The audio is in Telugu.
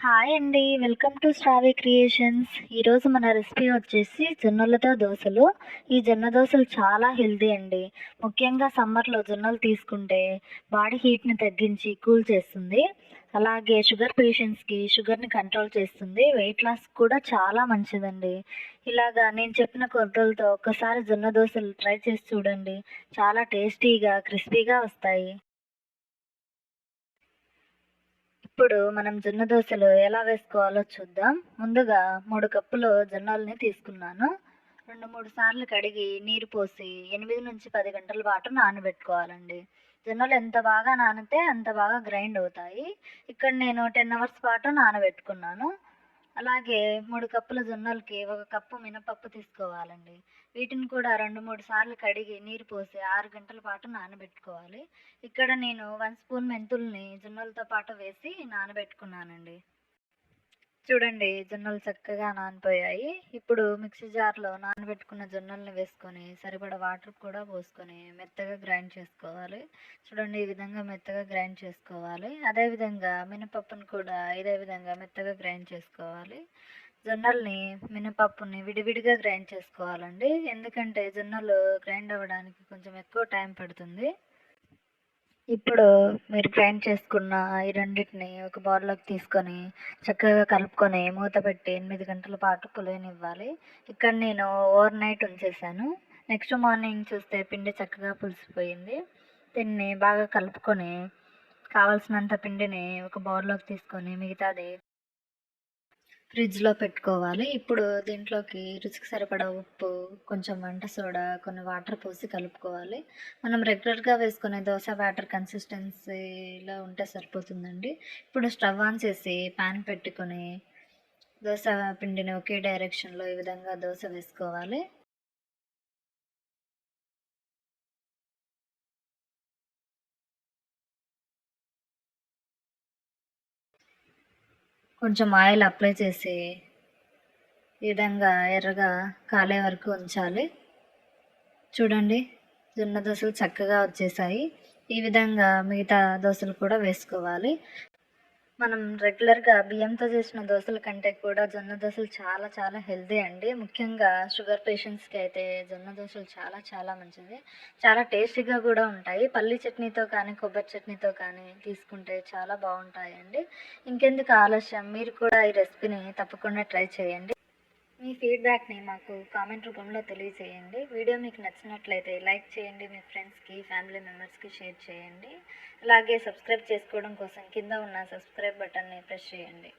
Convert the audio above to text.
హాయ్ అండి, వెల్కమ్ టు శ్రావ్య క్రియేషన్స్. ఈరోజు మన రెసిపీ వచ్చేసి జొన్నలతో దోశలు. ఈ జొన్న దోశలు చాలా హెల్తీ అండి. ముఖ్యంగా సమ్మర్లో జొన్నలు తీసుకుంటే బాడీ హీట్ని తగ్గించి కూల్ చేస్తుంది. అలాగే షుగర్ పేషెంట్స్కి షుగర్ని కంట్రోల్ చేస్తుంది. వెయిట్ లాస్ కూడా చాలా మంచిదండి. ఇలాగా నేను చెప్పిన కొలతలతో ఒక్కసారి జొన్న దోశలు ట్రై చేసి చూడండి. చాలా టేస్టీగా క్రిస్పీగా వస్తాయి. ఇప్పుడు మనం జొన్న దోశలు ఎలా వేసుకోవాలో చూద్దాం. ముందుగా 3 కప్పులు జొన్నల్ని తీసుకున్నాను. 2-3 సార్లు కడిగి నీరు పోసి 8-10 గంటల పాటు నానబెట్టుకోవాలండి. జొన్నలు ఎంత బాగా నానితే అంత బాగా గ్రైండ్ అవుతాయి. ఇక్కడ నేను 10 అవర్స్ పాటు నానబెట్టుకున్నాను. అలాగే 3 కప్పుల జొన్నలకి 1 కప్పు మినపప్పు తీసుకోవాలండి. వీటిని కూడా 2-3 సార్లు కడిగి నీరు పోసి 6 గంటల పాటు నానబెట్టుకోవాలి. ఇక్కడ నేను 1 స్పూన్ మెంతుల్ని జొన్నలతో పాటు వేసి నానబెట్టుకున్నానండి. చూడండి, జొన్నలు చక్కగా నానిపోయాయి. ఇప్పుడు మిక్సీ జార్లో నానబెట్టుకున్న జొన్నల్ని వేసుకొని సరిపడా వాటర్ కూడా పోసుకొని మెత్తగా గ్రైండ్ చేసుకోవాలి. చూడండి, ఈ విధంగా మెత్తగా గ్రైండ్ చేసుకోవాలి. అదేవిధంగా మినపప్పును కూడా ఇదే విధంగా మెత్తగా గ్రైండ్ చేసుకోవాలి. జొన్నల్ని మినపప్పుని విడివిడిగా గ్రైండ్ చేసుకోవాలండి. ఎందుకంటే జొన్నలు గ్రైండ్ అవ్వడానికి కొంచెం ఎక్కువ టైం పడుతుంది. ఇప్పుడు మీరు గ్రైండ్ చేసుకున్న ఈ రెండిటిని ఒక బౌల్లోకి తీసుకొని చక్కగా కలుపుకొని మూత పెట్టి 8 గంటల పాటు పులియనివ్వాలి. ఇక్కడ నేను ఓవర్ నైట్ ఉంచేసాను. నెక్స్ట్ మార్నింగ్ చూస్తే పిండి చక్కగా పులిసిపోయింది. దీన్ని బాగా కలుపుకొని కావాల్సినంత పిండిని ఒక బౌల్లోకి తీసుకొని మిగతాది ఫ్రిడ్జ్లో పెట్టుకోవాలి. ఇప్పుడు దీంట్లోకి రుచికి సరిపడా ఉప్పు, కొంచెం వంట సోడా, కొన్ని వాటర్ పోసి కలుపుకోవాలి. మనం రెగ్యులర్గా వేసుకునే దోశ బ్యాటర్ కన్సిస్టెన్సీలో ఉంటే సరిపోతుందండి. ఇప్పుడు స్టవ్ ఆన్ చేసి ప్యాన్ పెట్టుకొని దోశ పిండిని ఒకే డైరెక్షన్లో ఈ విధంగా దోశ వేసుకోవాలి. కొంచెం ఆయిల్ అప్లై చేసి ఈ విధంగా ఎర్రగా కాలే వరకు ఉంచాలి. చూడండి, జొన్న దోశలు చక్కగా వచ్చేసాయి. ఈ విధంగా మిగతా దోశలు కూడా వేసుకోవాలి. మనం రెగ్యులర్గా బియ్యంతో చేసిన దోశల కంటే కూడా జొన్న దోశలు చాలా చాలా హెల్తీ అండి. ముఖ్యంగా షుగర్ పేషెంట్స్కి అయితే జొన్న దోశలు చాలా చాలా మంచిది. చాలా టేస్టీగా కూడా ఉంటాయి. పల్లి చట్నీతో కానీ కొబ్బరి చట్నీతో కానీ తీసుకుంటే చాలా బాగుంటాయండి. ఇంకెందుకు ఆలస్యం, మీరు కూడా ఈ రెసిపీని తప్పకుండా ట్రై చేయండి. మీ ఫీడ్బ్యాక్ని మాకు కామెంట్ రూపంలో తెలియజేయండి. వీడియో మీకు నచ్చినట్లయితే లైక్ చేయండి, మీ ఫ్రెండ్స్కి ఫ్యామిలీ మెంబర్స్కి షేర్ చేయండి. అలాగే సబ్స్క్రైబ్ చేసుకోవడం కోసం కింద ఉన్న సబ్స్క్రైబ్ బటన్ని ప్రెస్ చేయండి.